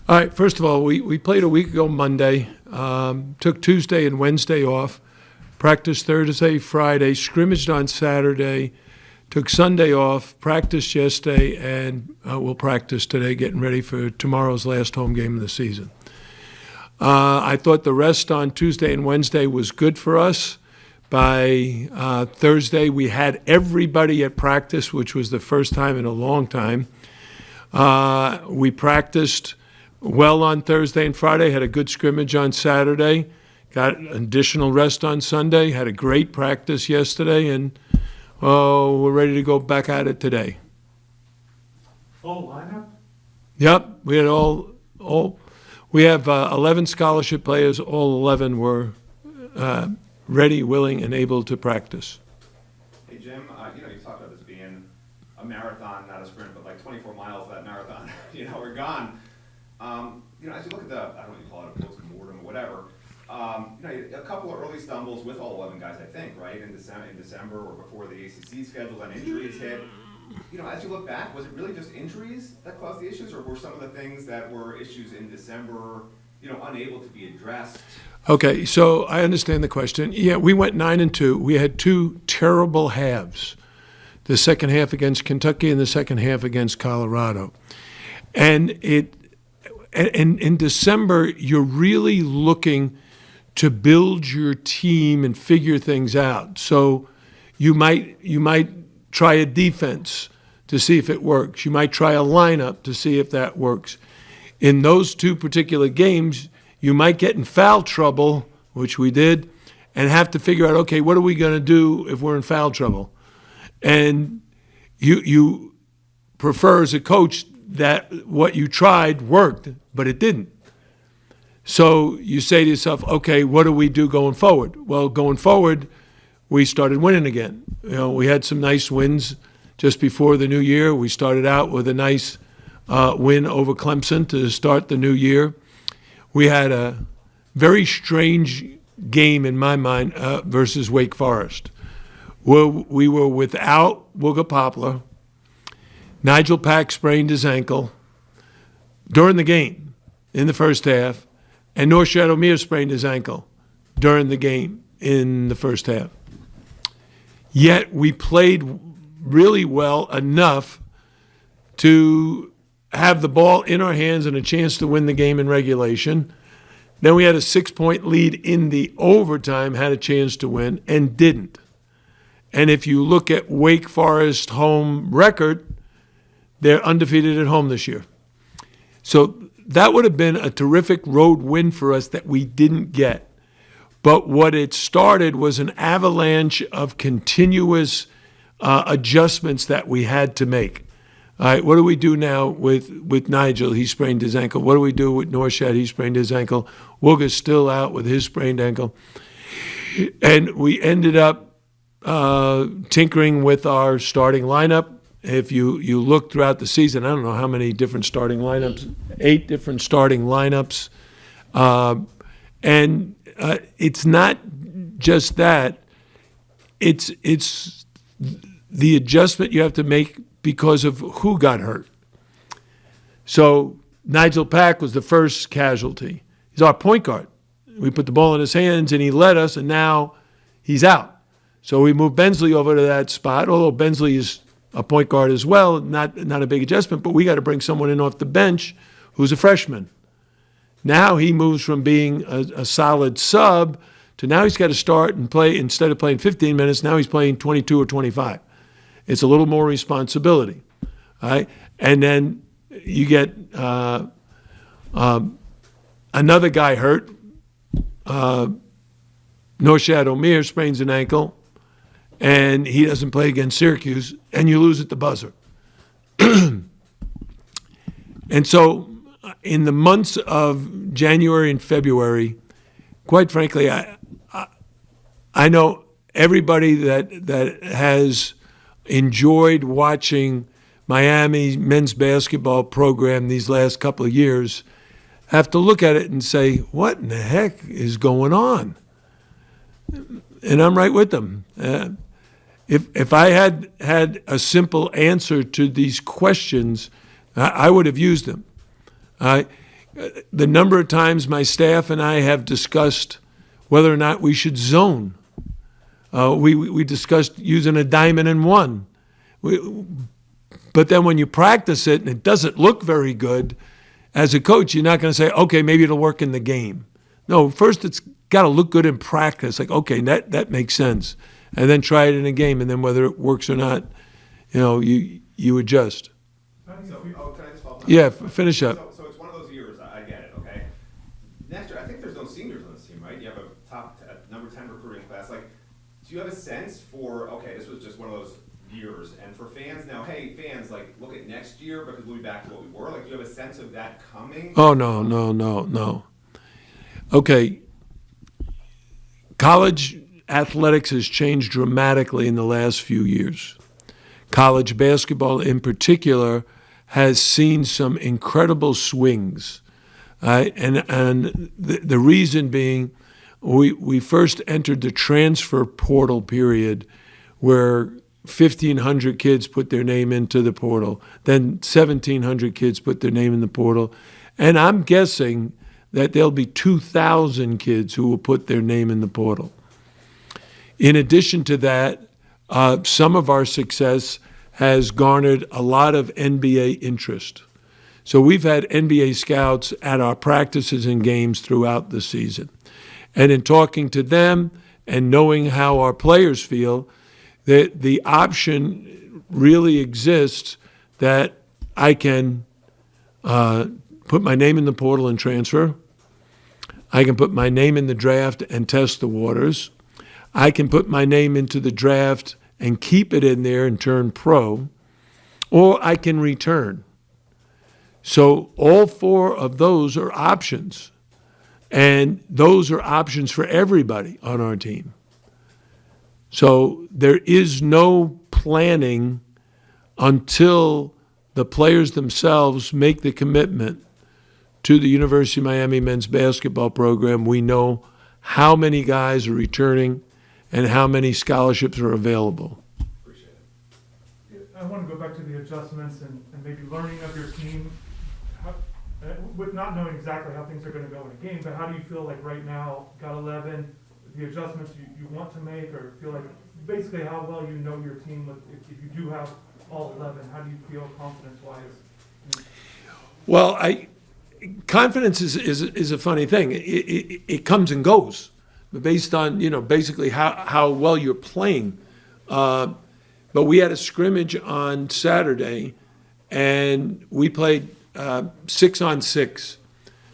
All right, first of all, we played a week ago Monday, took Tuesday and Wednesday off, practiced Thursday, Friday, scrimmaged on Saturday, took Sunday off, practiced yesterday, and we'll practice today, getting ready for tomorrow's last home game of the season. I thought the rest on Tuesday and Wednesday was good for us. By Thursday, we had everybody at practice, which was the first time in a long time. We practiced well on Thursday and Friday, had a good scrimmage on Saturday, got additional rest on Sunday, had a great practice yesterday, and we're ready to go back at it today. Full lineup? Yep, we had we have 11 scholarship players. All 11 were ready, willing, and able to practice. Hey, Jim, you talked about this being a marathon, not a sprint, but like 24 miles of that marathon, we're gone. As you look at I don't know what you call it, a post-mortem or whatever, a couple of early stumbles with all 11 guys, I think, right, in December or before the ACC schedule and injuries hit. As you look back, was it really just injuries that caused the issues, or were some of the things that were issues in December, unable to be addressed? Okay, so I understand the question. Yeah, we went 9-2. We had two terrible halves, the second half against Kentucky and the second half against Colorado. And in December, you're really looking to build your team and figure things out. So you might try a defense to see if it works. You might try a lineup to see if that works. In those two particular games, you might get in foul trouble, which we did, and have to figure out, okay, what are we going to do if we're in foul trouble? And you prefer as a coach that what you tried worked, but it didn't. So you say to yourself, okay, what do we do going forward? Well, going forward, we started winning again. We had some nice wins just before the new year. We started out with a nice win over Clemson to start the new year. We had a very strange game in my mind versus Wake Forest, where we were without Wooga Poplar. Nigel Pack sprained his ankle during the game in the first half, and Norshad Omier sprained his ankle during the game in the first half. Yet we played really well enough to have the ball in our hands and a chance to win the game in regulation. Then we had a 6-point lead in the overtime, had a chance to win, and didn't. And if you look at Wake Forest home record, they're undefeated at home this year. So that would have been a terrific road win for us that we didn't get. But what it started was an avalanche of continuous adjustments that we had to make. All right, what do we do now with Nigel? He sprained his ankle. What do we do with Norshad? He sprained his ankle. Wooga's still out with his sprained ankle. And we ended up tinkering with our starting lineup. If you look throughout the season, I don't know how many different starting lineups, 8 different starting lineups. And it's not just that. It's the adjustment you have to make because of who got hurt. So Nigel Pack was the first casualty. He's our point guard. We put the ball in his hands, and he led us, and now he's out. So we moved Bensley over to that spot, although Bensley is a point guard as well, not a big adjustment, but we got to bring someone in off the bench who's a freshman. Now he moves from being a solid sub to now he's got to start and play. Instead of playing 15 minutes, now he's playing 22 or 25. It's a little more responsibility. All right? And then you get another guy hurt. Norshad Omier sprains an ankle, and he doesn't play against Syracuse, and you lose at the buzzer. And so in the months of January and February, quite frankly, I know everybody that has enjoyed watching Miami men's basketball program these last couple of years have to look at it and say, what in the heck is going on? And I'm right with them. If I had a simple answer to these questions, I would have used them. the number of times my staff and I have discussed whether or not we should zone. We discussed using a diamond and one. But then when you practice it and it doesn't look very good, as a coach, you're not going to say, okay, maybe it'll work in the game. No, first it's got to look good in practice. Like, okay, that makes sense. And then try it in a game, and then whether it works or not, you adjust. So, can I just follow up? Yeah, finish up. So it's one of those years, I get it, okay? Next year, I think there's no seniors on this team, right? You have a number 10 recruiting class. Like, do you have a sense for, okay, this was just one of those years, and for fans now, hey, fans, like, look at next year because we'll be back to what we were? Like, do you have a sense of that coming? Oh, no. Okay. College athletics has changed dramatically in the last few years. College basketball in particular has seen some incredible swings. And the reason being, we first entered the transfer portal period where 1,500 kids put their name into the portal. Then 1,700 kids put their name in the portal. And I'm guessing that there'll be 2,000 kids who will put their name in the portal. In addition to that, some of our success has garnered a lot of NBA interest. So we've had NBA scouts at our practices and games throughout the season. And in talking to them and knowing how our players feel, the option really exists that I can put my name in the portal and transfer. I can put my name in the draft and test the waters. I can put my name into the draft and keep it in there and turn pro, or I can return. So all four of those are options, and those are options for everybody on our team. So there is no planning until the players themselves make the commitment to the University of Miami men's basketball program. We know how many guys are returning and how many scholarships are available. Appreciate it. I want to go back to the adjustments and maybe learning of your team, with not knowing exactly how things are going to go in a game, but how do you feel like right now, got 11, the adjustments you want to make, or feel like basically how well you know your team, if you do have all 11, how do you feel confidence-wise? Well, confidence is a funny thing. It comes and goes based on, basically how well you're playing. But we had a scrimmage on Saturday, and we played 6-on-6.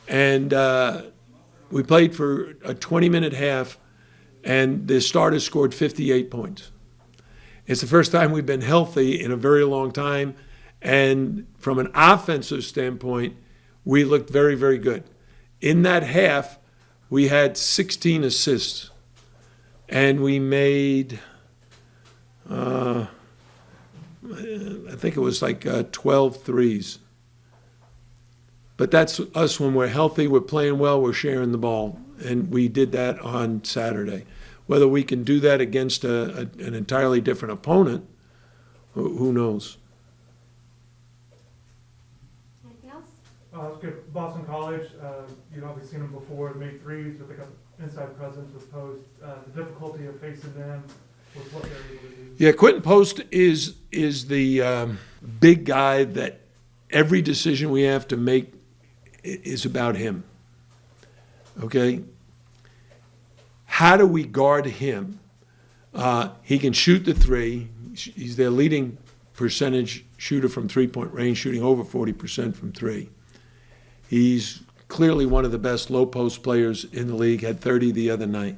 And we played for a 20-minute half, and the starters scored 58 points. It's the first time we've been healthy in a very long time. And from an offensive standpoint, we looked very, very good. In that half, we had 16 assists, and we made, I think it was like 12 threes. But that's us when we're healthy, we're playing well, we're sharing the ball. And we did that on Saturday. Whether we can do that against an entirely different opponent, who knows? Anything else? Let's get Boston College. You'd obviously seen them before, made threes, but they got inside presence with Post. The difficulty of facing them with what they're able to do. Yeah, Quentin Post is the big guy that every decision we have to make is about him. Okay? How do we guard him? He can shoot the three. He's their leading percentage shooter from three-point range, shooting over 40% from three. He's clearly one of the best low-post players in the league, had 30 the other night.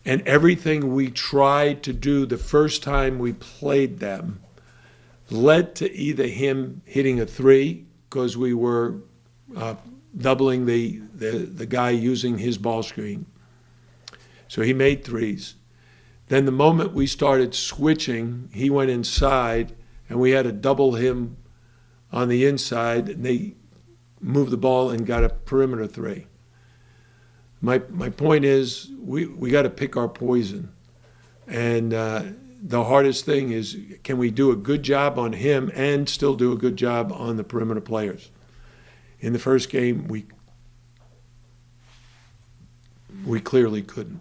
And everything we tried to do the first time we played them led to either him hitting a three, because we were doubling the guy using his ball screen. So he made threes. Then the moment we started switching, he went inside, and we had to double him on the inside, and they moved the ball and got a perimeter three. My point is, we got to pick our poison. And the hardest thing is, can we do a good job on him and still do a good job on the perimeter players? In the first game, we clearly couldn't.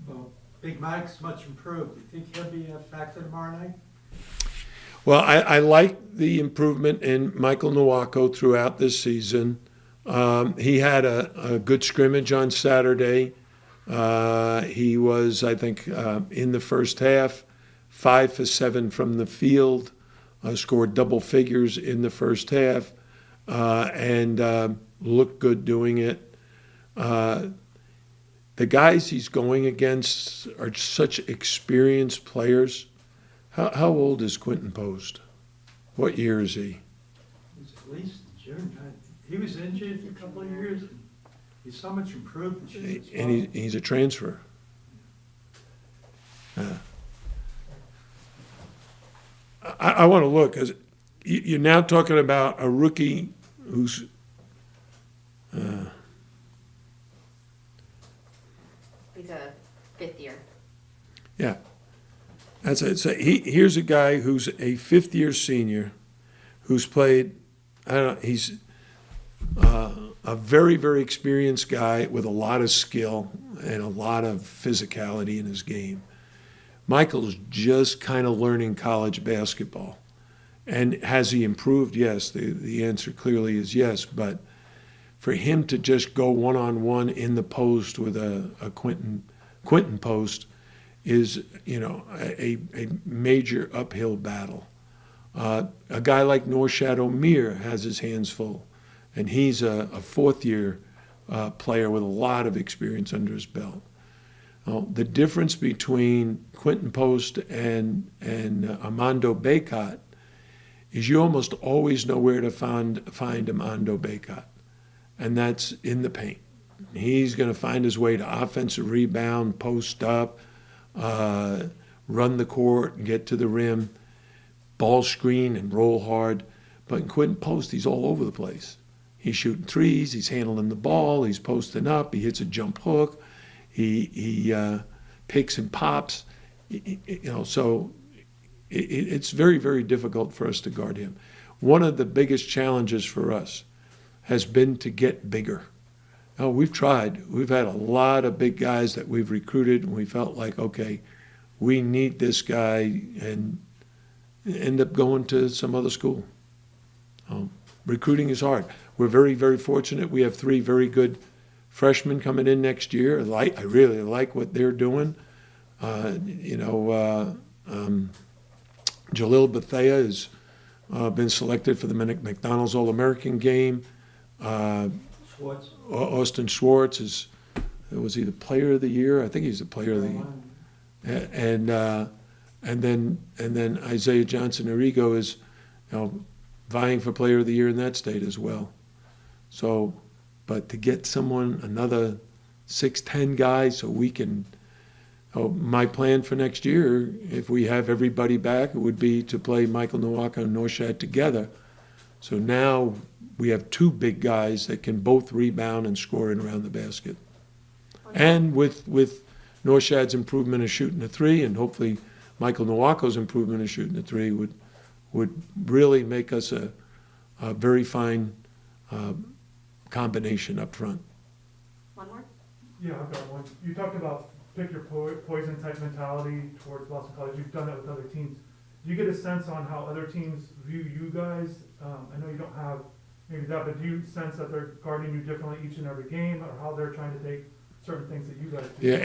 Well, Big Mike's much improved. Do you think he'll be a factor tomorrow night? Well, I like the improvement in Michael Nowako throughout this season. He had a good scrimmage on Saturday. He was, I think, in the first half, 5 for 7 from the field, scored double figures in the first half, and looked good doing it. The guys he's going against are such experienced players. How old is Quentin Post? What year is he? He's at least June. He was injured for a couple of years. And he's so much improved this year as well. And he's a transfer. I want to look, because you're now talking about a rookie who's He's a fifth year. yeah. That's it. So here's a guy who's a fifth-year senior, who's played. I don't know. He's a very, very experienced guy with a lot of skill and a lot of physicality in his game. Michael's just kind of learning college basketball, and has he improved? Yes. The answer clearly is yes. But for him to just go one-on-one in the post with a Quentin Post is, a major uphill battle. A guy like Norshad Omir has his hands full, and he's a fourth-year player with a lot of experience under his belt. The difference between Quentin Post and Armando Bacot is you almost always know where to find Armando Bacot, and that's in the paint. He's going to find his way to offensive rebound, post up, run the court and get to the rim, ball screen and roll hard. But in Quentin Post, he's all over the place. He's shooting threes, he's handling the ball, he's posting up, he hits a jump hook, he picks and pops. So it's very, very difficult for us to guard him. One of the biggest challenges for us has been to get bigger. We've tried. We've had a lot of big guys that we've recruited, and we felt like, okay, we need this guy, and end up going to some other school. Recruiting is hard. We're very, very fortunate. We have 3 very good freshmen coming in next year. I really like what they're doing. Jalil Bethea has been selected for the McDonald's All-American game. Schwartz. Austin Schwartz was he the player of the year? I think he's the player of the year. And then Isaiah Johnson Arrigo is, vying for player of the year in that state as well. So, but to get another 6'10" guy, so we can. My plan for next year, if we have everybody back, it would be to play Michael Nowaka and Norshad together. So now we have 2 big guys that can both rebound and score in around the basket. And with Norshad's improvement of shooting the 3, and hopefully Michael Nowako's improvement of shooting the 3 would really make us a very fine combination up front. One more? Yeah, I've got one. You talked about pick your poison type mentality towards Boston College. You've done that with other teams. Do you get a sense on how other teams view you guys? I know you don't have maybe that, but do you sense that they're guarding you differently each and every game, or how they're trying to take certain things that you guys do? Yeah,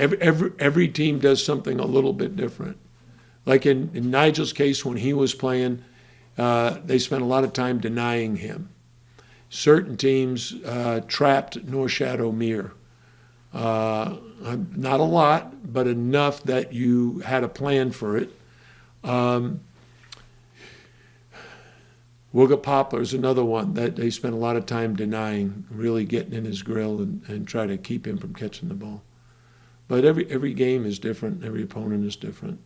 every team does something a little bit different. Like in Nigel's case, when he was playing, they spent a lot of time denying him. Certain teams trapped Norshad Omir. Not a lot, but enough that you had a plan for it. Wooga Poplar's another one that they spent a lot of time denying, really getting in his grill and try to keep him from catching the ball. But every game is different. Every opponent is different.